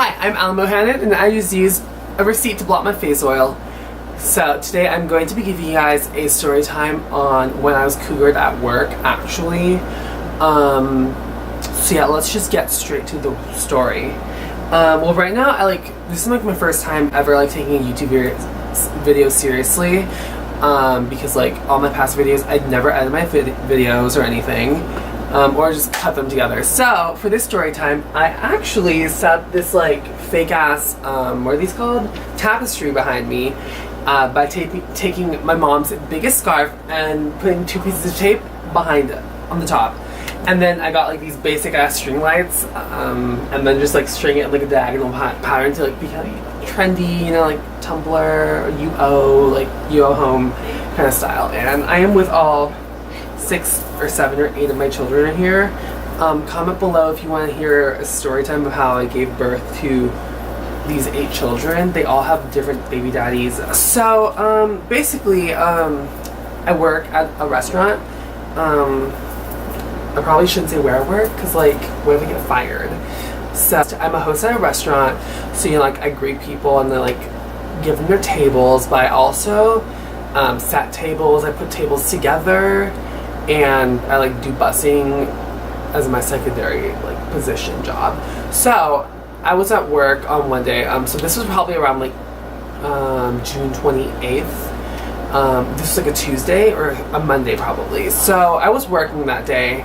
Hi, I'm Alan Mohannan, and I just used a receipt to blot my face oil. So today I'm going to be giving you guys a story time on when I was cougared at work, actually. So yeah, let's just get straight to the story. Well, right now, this is like my first time ever taking a YouTube video seriously. Because all my past videos, I'd never edit my videos or anything. Or just cut them together. So, for this story time, I actually set this fake ass, what are these called? Tapestry behind me by taking my mom's biggest scarf and putting 2 pieces of tape behind it on the top. And then I got these basic ass string lights and then just string it in a diagonal pattern to be kind of trendy, you know, Tumblr, UO home kind of style. And I am with all 6 or 7 or 8 of my children are here. Comment below if you want to hear a story time of how I gave birth to these 8 children. They all have different baby daddies. So basically, I work at a restaurant. I probably shouldn't say where I work because what if I get fired? So I'm a host at a restaurant. So I greet people and then give them their tables, but I also set tables. I put tables together. And I do busing as my secondary position job. So I was at work on one day. So this was probably around June 28th. This was a Tuesday or a Monday probably. So I was working that day,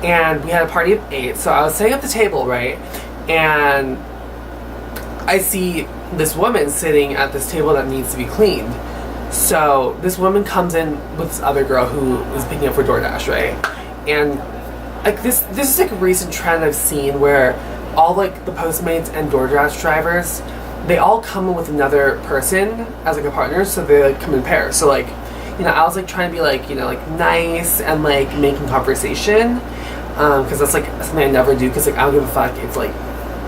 and we had a party of 8. So I was setting up the table, right? And I see this woman sitting at this table that needs to be cleaned. So this woman comes in with this other girl who is picking up for DoorDash, right? And this is a recent trend I've seen where all the Postmates and DoorDash drivers, they all come in with another person as a partner, so they come in pairs. So I was trying to be nice and making conversation, because that's something I never do, because I don't give a fuck if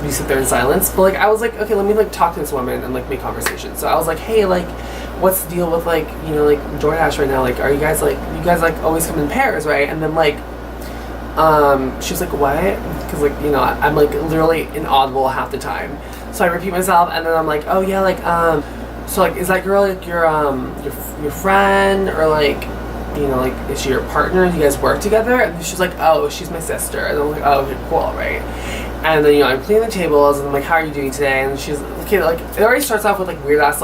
you sit there in silence. But I was okay, let me talk to this woman and make conversation. So I was hey, what's the deal with DoorDash right now? Are you guys you guys always come in pairs, right? And then she was what? Because I'm literally inaudible half the time. So I repeat myself, and then I'm oh yeah, so is that girl your friend, or is she your partner? Do you guys work together? And she's oh, she's my sister. And I'm oh, okay, cool, right? And then I'm cleaning the tables, and I'm how are you doing today? And she's okay, it already starts off with weird ass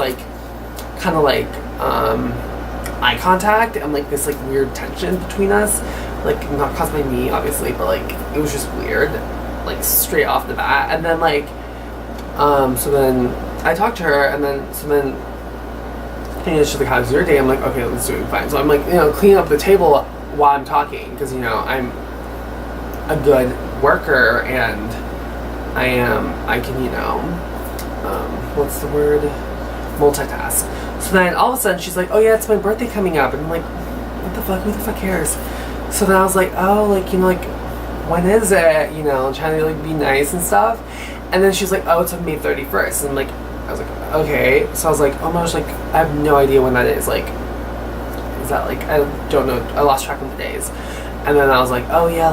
kind of eye contact and this weird tension between us, not caused by me obviously, but it was just weird, straight off the bat. And then so then I talked to her, and then she's how's your day? I'm okay, it's doing fine. So I'm cleaning up the table while I'm talking, because I'm a good worker, and I can what's the word, multitask. So then all of a sudden she's oh yeah, it's my birthday coming up, and I'm what the fuck, who the fuck cares? So then I was oh, when is it, trying to be nice and stuff. And then she's oh, it's on May 31st, and I was okay. So I was oh my gosh, I have no idea when that is. Is that I don't know, I lost track of the days. And then I was oh yeah,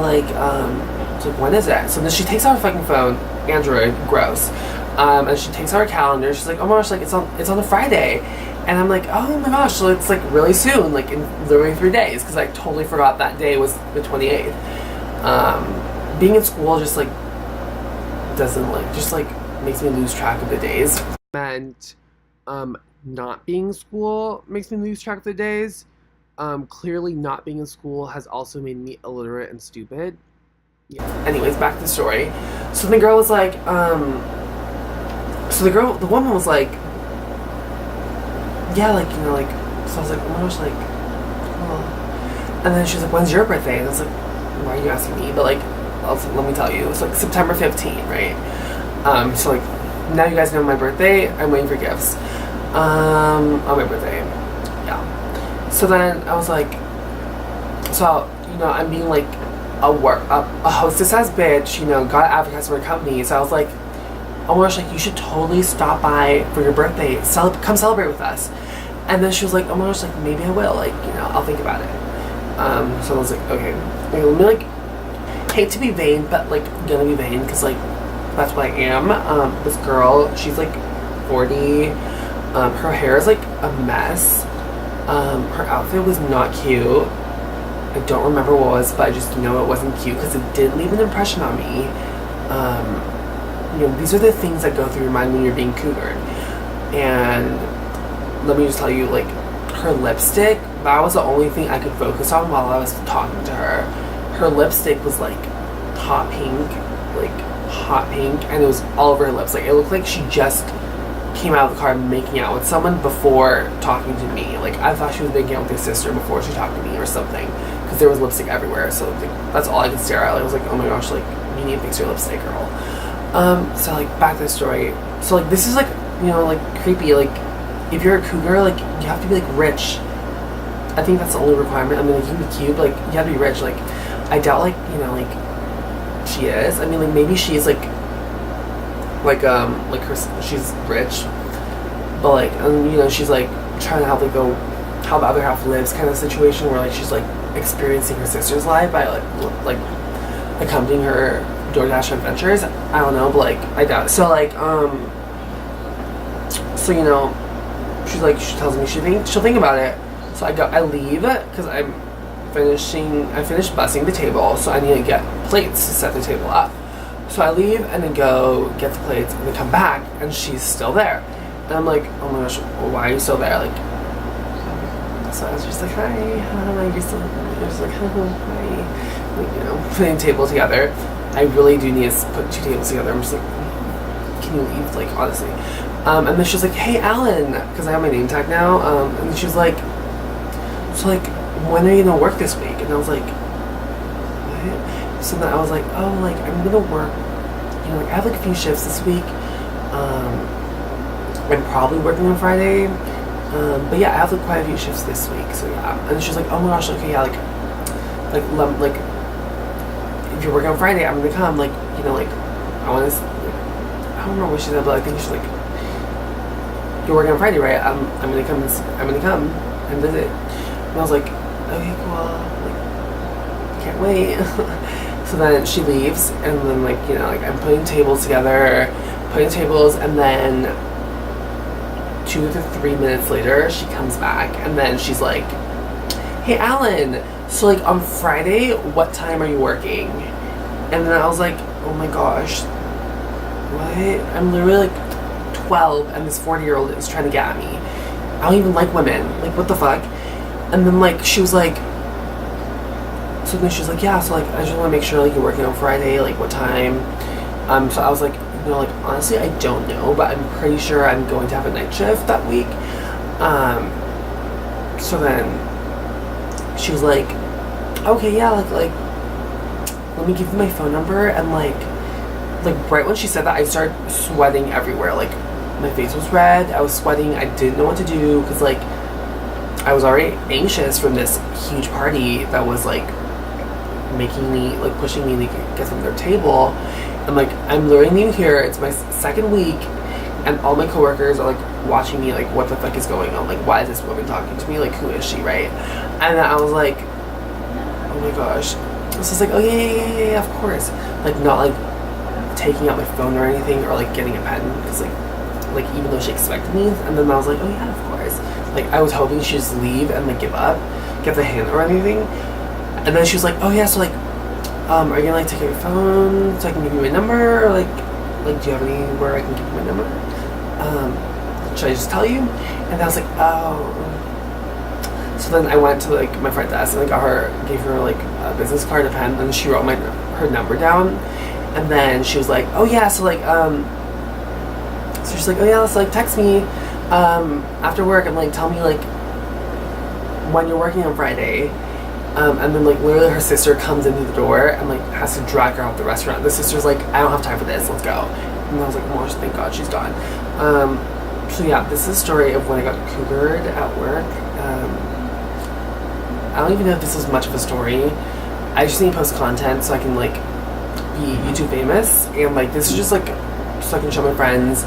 so when is it? So then she takes out her fucking phone, Android, gross. And she takes out her calendar. She's oh my gosh, it's on a Friday. And I'm oh my gosh, so it's really soon, in literally 3 days, because I totally forgot that day was the 28th. Being in school just doesn't just makes me lose track of the days. And not being in school makes me lose track of the days. Clearly not being in school has also made me illiterate and stupid. Yeah. Anyways, back to the story. So the girl was so the woman was yeah, so I was oh my gosh, oh. And then she's when's your birthday? And I was why are you asking me? But let me tell you, it's September 15th, right? So now you guys know my birthday. I'm waiting for gifts on my birthday. Yeah. So then I was so I'm being a hostess ass bitch, gotta advertise for a company. So I was oh my gosh, you should totally stop by for your birthday. Come celebrate with us. And then she was oh my gosh, maybe I will. I'll think about it. So I was okay. Let me hate to be vain, but gonna be vain, because that's what I am. This girl, she's like 40. Her hair is like a mess. Her outfit was not cute. I don't remember what it was, but I just know it wasn't cute because it did leave an impression on me. You know, these are the things that go through your mind when you're being cougared. And let me just tell you, like, her lipstick, that was the only thing I could focus on while I was talking to her. Her lipstick was like hot pink, and it was all over her lips. Like, it looked like she just came out of the car making out with someone before talking to me. Like, I thought she was making out with her sister before she talked to me or something, because there was lipstick everywhere. So like, that's all I could stare at. Like, I was like, oh my gosh, like, you need to fix your lipstick, girl. So like, back to the story. So like, this is like, you know, like, creepy. Like, if you're a cougar, like, you have to be like rich. I think that's the only requirement. I mean, like, you can be cute, but like, you have to be rich. Like, I doubt, like, you know, like, she is. I mean, like, maybe she's like her, she's rich, but like, you know, she's like trying to help, like, go how the other half lives kind of situation, where like she's like experiencing her sister's life by like accompanying her DoorDash adventures. I don't know, but like, I doubt it. So like, so, you know, she's like, she tells me she'll think about it. So I leave because I finished bussing the table, so I need to get plates to set the table up. So I leave and then go get the plates and then come back and she's still there. And I'm like, oh my gosh, why are you still there? Like, so I was just like, hi, you're still, I was like, hi, like, you know, putting the table together. I really do need to put two tables together. I'm just like, can you leave? Like, honestly. And then she's like, hey, Alan, because I have my name tag now. And she's like, so like, when are you gonna work this week? And I was like, what? So then I was like, oh, like, I'm gonna work, you know, like, I have like a few shifts this week. I'm probably working on Friday. But yeah, I have like quite a few shifts this week. So yeah. And she's like, oh my gosh, okay, yeah, like, if you're working on Friday, I'm gonna come. Like, you know, like, I want to, like, I don't remember what she said, but I think she's like, you're working on Friday, right? I'm gonna come and visit. And I was like, okay, cool. Like, can't wait. So then she leaves, and then, like, you know, like, I'm putting tables together, and then 2 to 3 minutes later, she comes back, and then she's like, hey, Alan, so, like, on Friday, what time are you working? And then I was like, oh my gosh, what? I'm literally, like, 12, and this 40-year-old is trying to get at me. I don't even like women. Like, what the fuck? And then, like, she was like, so then she's like, yeah, so, like, I just want to make sure, like, you're working on Friday, like, what time? So I was like, you know, like, honestly, I don't know, but I'm pretty sure I'm going to have a night shift that week. So then she was like, okay, yeah, like, let me give you my phone number. And, like, right when she said that, I started sweating everywhere. Like, my face was red, I was sweating, I didn't know what to do, because, like, I was already anxious from this huge party that was, like, making me, like, pushing me to get from their table. And, like, I'm literally new here, it's my second week, and all my coworkers are, like, watching me, like, what the fuck is going on? Like, why is this woman talking to me? Like, who is she, right? And then I was like, oh my gosh. So it's like, oh yeah, of course. Like, not, like, taking out my phone or anything, or, like, getting a pen, because, like, even though she expected me. And then I was like, oh yeah, of course. Like, I was hoping she'd just leave and, like, give up, get the hint or anything. And then she was like, oh yeah, so, like, are you gonna, like, take out your phone so I can give you my number? Or, like, do you have anywhere I can give you my number? Should I just tell you? And I was like, oh. So then I went to, like, my front desk and I gave her, like, a business card, a pen, and she wrote her number down. And then she was like, oh yeah, so, like, so she's like, oh yeah, so, like, text me after work and, like, tell me, like, when you're working on Friday. And then, like, literally her sister comes into the door and, like, has to drag her out the restaurant. The sister's like, I don't have time for this, let's go. And I was like, oh gosh, thank God she's gone. So yeah, this is a story of when I got cougared at work. I don't even know if this is much of a story. I just need to post content so I can, like, be YouTube famous. And, like, this is just, like, so I can show my friends,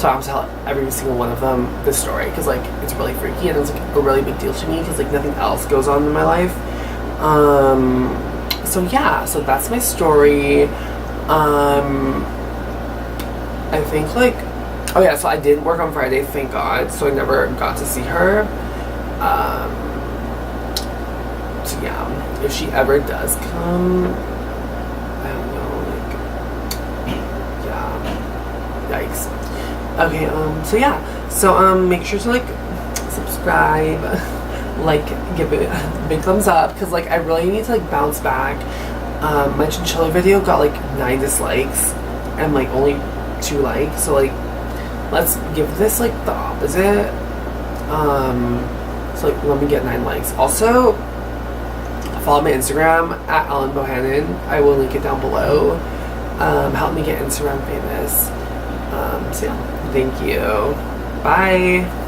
so I'll tell every single one of them this story, because, like, it's really freaky and it's, like, a really big deal to me, because, like, nothing else goes on in my life. So yeah, so that's my story. I think like, oh yeah, so I didn't work on Friday, thank God, so I never got to see her. So yeah, if she ever does come, I don't know, like, yeah, yikes. Okay, so yeah, so make sure to like subscribe, like give it a big thumbs up, because like I really need to like bounce back. My chinchilla video got like 9 dislikes and like only 2 likes, so like let's give this like the opposite. So like let me get 9 likes. Also follow my Instagram at Ellen Bohannon. I will link it down below. Help me get Instagram famous. So yeah, thank you. Bye.